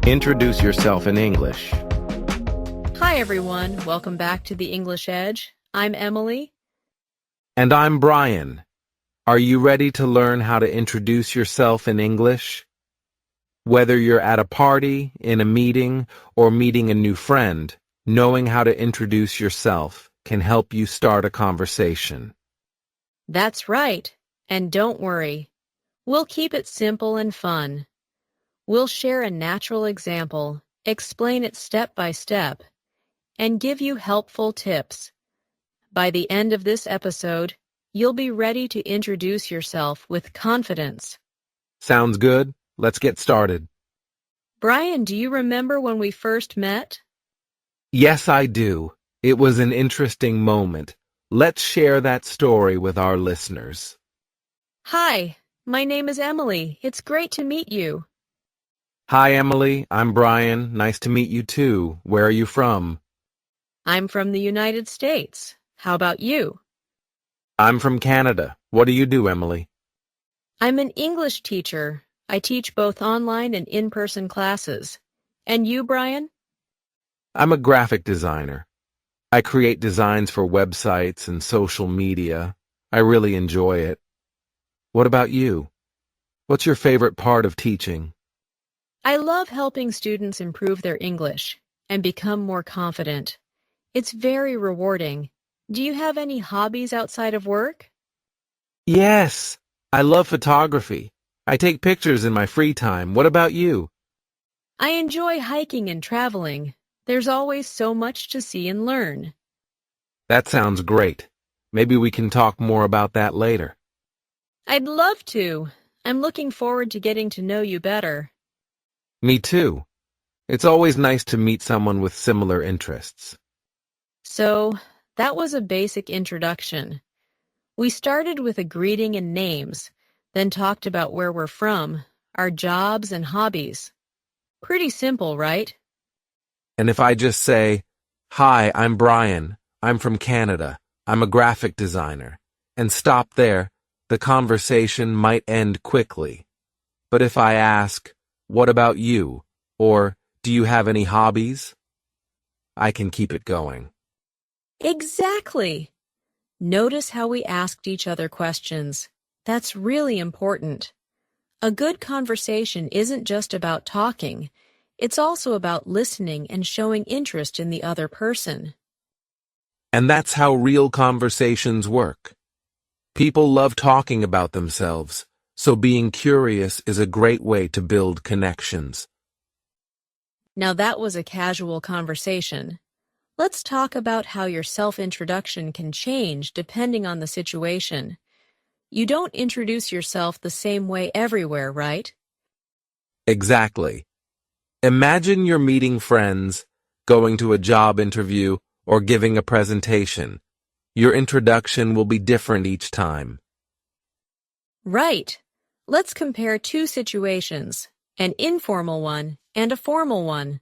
Introduce yourself in English. Hi everyone, welcome back to the English Edge. I'm Emily. And I'm Brian. Are you ready to learn how to introduce yourself in English? Whether you're at a party, in a meeting, or meeting a new friend, knowing how to introduce yourself can help you start a conversation. That's right. And don't worry, we'll keep it simple and fun. We'll share a natural example, explain it step by step, and give you helpful tips. By the end of this episode, you'll be ready to introduce yourself with confidence. Sounds good? Let's get started. Brian, do you remember when we first met? Yes, I do. It was an interesting moment. Let's share that story with our listeners. Hi, my name is Emily. It's great to meet you. Hi, Emily. I'm Brian. Nice to meet you too. Where are you from? I'm from the United States. How about you? I'm from Canada. What do you do, Emily? I'm an English teacher. I teach both online and in-person classes. And you, Brian? I'm a graphic designer. I create designs for websites and social media. I really enjoy it. What about you? What's your favorite part of teaching? I love helping students improve their English and become more confident. It's very rewarding. Do you have any hobbies outside of work? Yes, I love photography. I take pictures in my free time. What about you? I enjoy hiking and traveling. There's always so much to see and learn. That sounds great. Maybe we can talk more about that later. I'd love to. I'm looking forward to getting to know you better. Me too. It's always nice to meet someone with similar interests. So, that was a basic introduction. We started with a greeting and names, then talked about where we're from, our jobs and hobbies. Pretty simple, right? And if I just say, "Hi, I'm Brian. I'm from Canada. I'm a graphic designer," and stop there, the conversation might end quickly. But if I ask, "What about you?" or "Do you have any hobbies?" I can keep it going. Exactly. Notice how we asked each other questions. That's really important. A good conversation isn't just about talking. It's also about listening and showing interest in the other person. And that's how real conversations work. People love talking about themselves, so being curious is a great way to build connections. Now that was a casual conversation. Let's talk about how your self-introduction can change depending on the situation. You don't introduce yourself the same way everywhere, right? Exactly. Imagine you're meeting friends, going to a job interview, or giving a presentation. Your introduction will be different each time. Right. Let's compare two situations, an informal one and a formal one.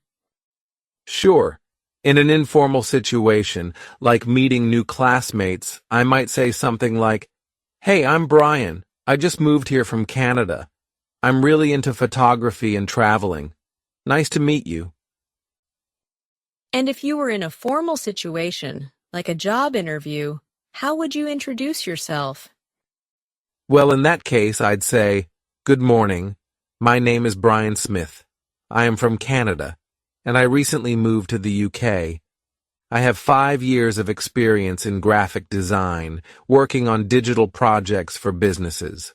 Sure, in an informal situation, like meeting new classmates, I might say something like, "Hey, I'm Brian. I just moved here from Canada. I'm really into photography and traveling. Nice to meet you." And if you were in a formal situation, like a job interview, how would you introduce yourself? Well, in that case, I'd say, "Good morning. My name is Brian Smith. I am from Canada, and I recently moved to the UK. I have 5 years of experience in graphic design, working on digital projects for businesses."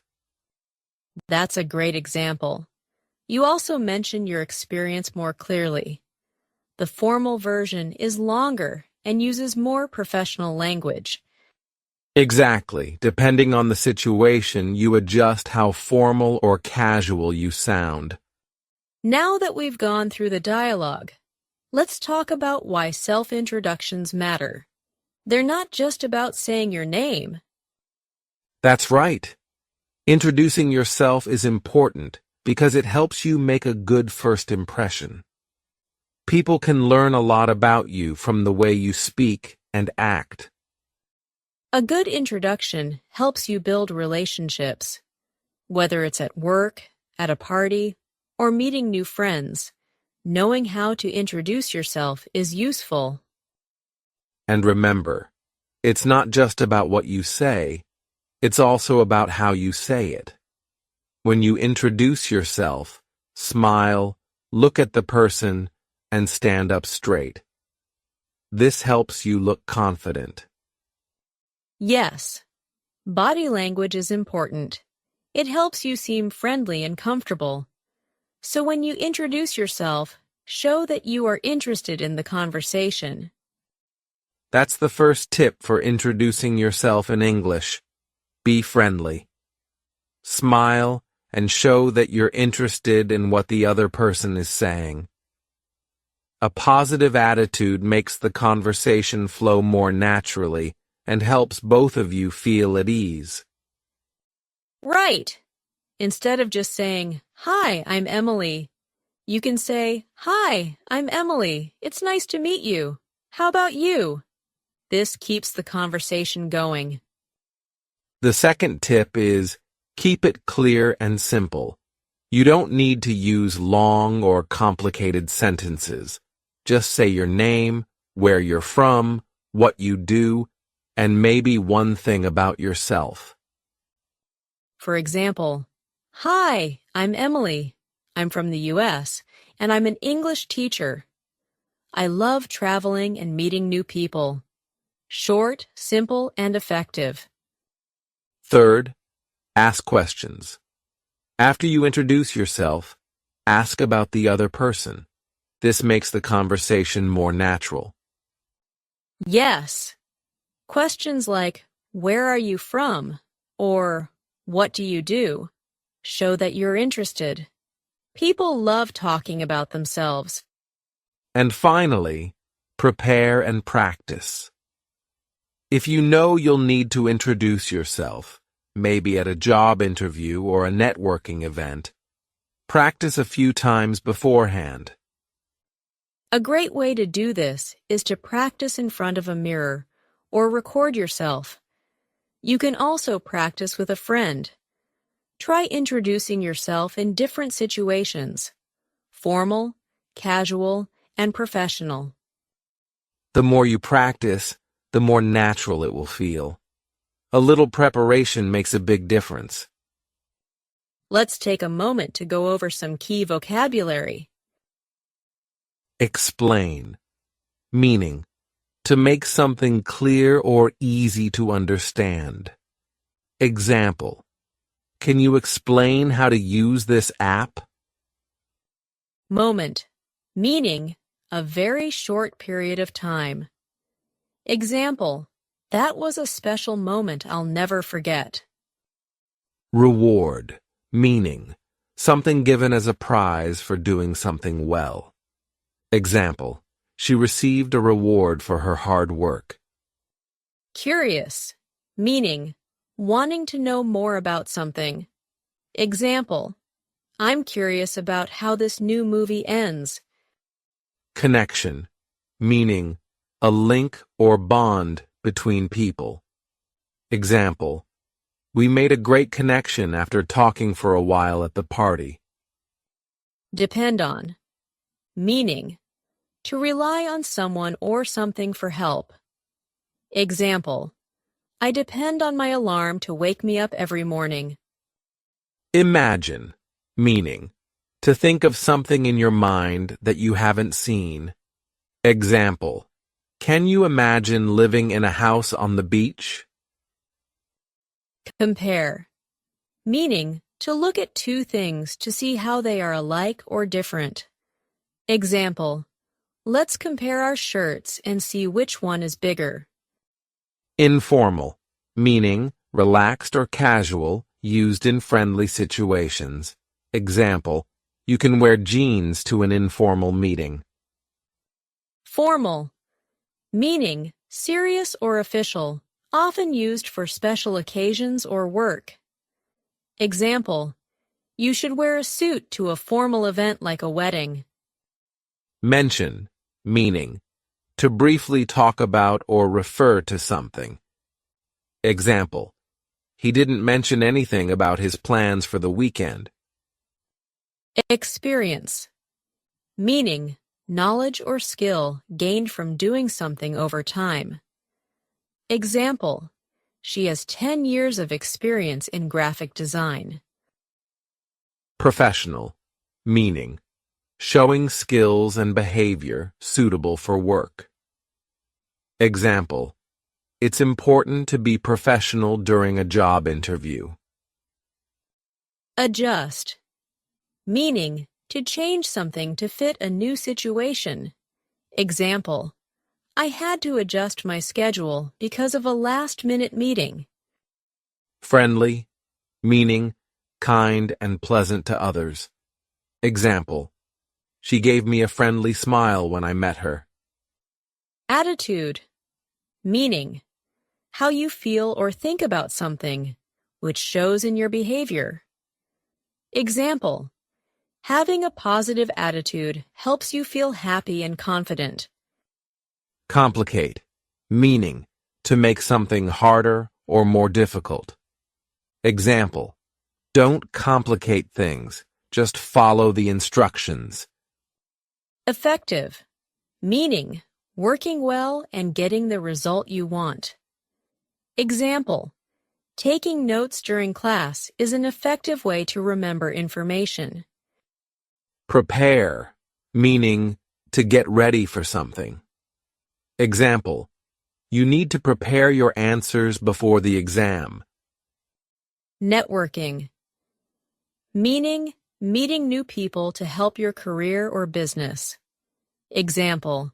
That's a great example. You also mention your experience more clearly. The formal version is longer and uses more professional language. Exactly. Depending on the situation, you adjust how formal or casual you sound. Now that we've gone through the dialogue, let's talk about why self-introductions matter. They're not just about saying your name. That's right. Introducing yourself is important because it helps you make a good first impression. People can learn a lot about you from the way you speak and act. A good introduction helps you build relationships. Whether it's at work, at a party, or meeting new friends, Knowing how to introduce yourself is useful. And remember, it's not just about what you say, it's also about how you say it. When you introduce yourself, smile, look at the person, and stand up straight. This helps you look confident. Yes, body language is important. It helps you seem friendly and comfortable. So when you introduce yourself, show that you are interested in the conversation. That's the first tip for introducing yourself in English. Be friendly. Smile and show that you're interested in what the other person is saying. A positive attitude makes the conversation flow more naturally and helps both of you feel at ease. Right. Instead of just saying, "Hi, I'm Emily," you can say, "Hi, I'm Emily. It's nice to meet you. How about you?" This keeps the conversation going. The second tip is keep it clear and simple. You don't need to use long or complicated sentences. Just say your name, where you're from, what you do, and maybe one thing about yourself. For example, "Hi, I'm Emily. I'm from the US, and I'm an English teacher. I love traveling and meeting new people." Short, simple, and effective. Third, ask questions. After you introduce yourself, ask about the other person. This makes the conversation more natural. Yes. Questions like, "Where are you from?" or "What do you do?" show that you're interested. People love talking about themselves. And finally, prepare and practice. If you know you'll need to introduce yourself, maybe at a job interview or a networking event, practice a few times beforehand. A great way to do this is to practice in front of a mirror or record yourself. You can also practice with a friend. Try introducing yourself in different situations: formal, casual, and professional. The more you practice, the more natural it will feel. A little preparation makes a big difference. Let's take a moment to go over some key vocabulary. Explain. Meaning, to make something clear or easy to understand. Example. Can you explain how to use this app? Moment, meaning a very short period of time. Example, that was a special moment I'll never forget. Reward. Meaning, something given as a prize for doing something well. Example, she received a reward for her hard work. Curious, meaning wanting to know more about something. Example, I'm curious about how this new movie ends. Connection. Meaning, a link or bond between people. Example, we made a great connection after talking for a while at the party. Depend on, meaning to rely on someone or something for help. Example, I depend on my alarm to wake me up every morning. Imagine. Meaning, to think of something in your mind that you haven't seen. Example, can you imagine living in a house on the beach? Compare, meaning to look at two things to see how they are alike or different. Example, let's compare our shirts and see which one is bigger. Informal. Meaning, relaxed or casual, used in friendly situations. Example, you can wear jeans to an informal meeting. Formal, meaning serious or official, often used for special occasions or work. Example, you should wear a suit to a formal event like a wedding. Mention. Meaning, to briefly talk about or refer to something. Example, he didn't mention anything about his plans for the weekend. Experience, meaning knowledge or skill gained from doing something over time. Example, she has 10 years of experience in graphic design. Professional, meaning showing skills and behavior suitable for work. Example, it's important to be professional during a job interview. Adjust, meaning to change something to fit a new situation. Example, I had to adjust my schedule because of a last-minute meeting. Friendly, meaning kind and pleasant to others. Example, she gave me a friendly smile when I met her. Attitude, meaning how you feel or think about something, which shows in your behavior. Example, having a positive attitude helps you feel happy and confident. Complicate, meaning to make something harder or more difficult. Example, don't complicate things, just follow the instructions. Effective, meaning working well and getting the result you want. Example, taking notes during class is an effective way to remember information. Prepare, meaning to get ready for something. Example, you need to prepare your answers before the exam. Networking, meaning meeting new people to help your career or business. Example,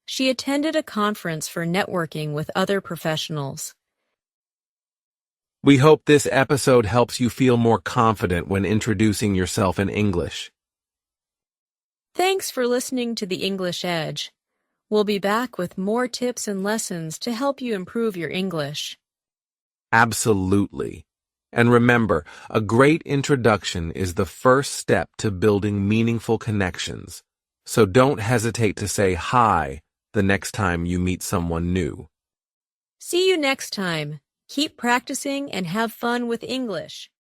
she attended a conference for networking with other professionals. We hope this episode helps you feel more confident when introducing yourself in English. Thanks for listening to The English Edge. We'll be back with more tips and lessons to help you improve your English. Absolutely. And remember, a great introduction is the first step to building meaningful connections. So don't hesitate to say hi the next time you meet someone new. See you next time. Keep practicing and have fun with English.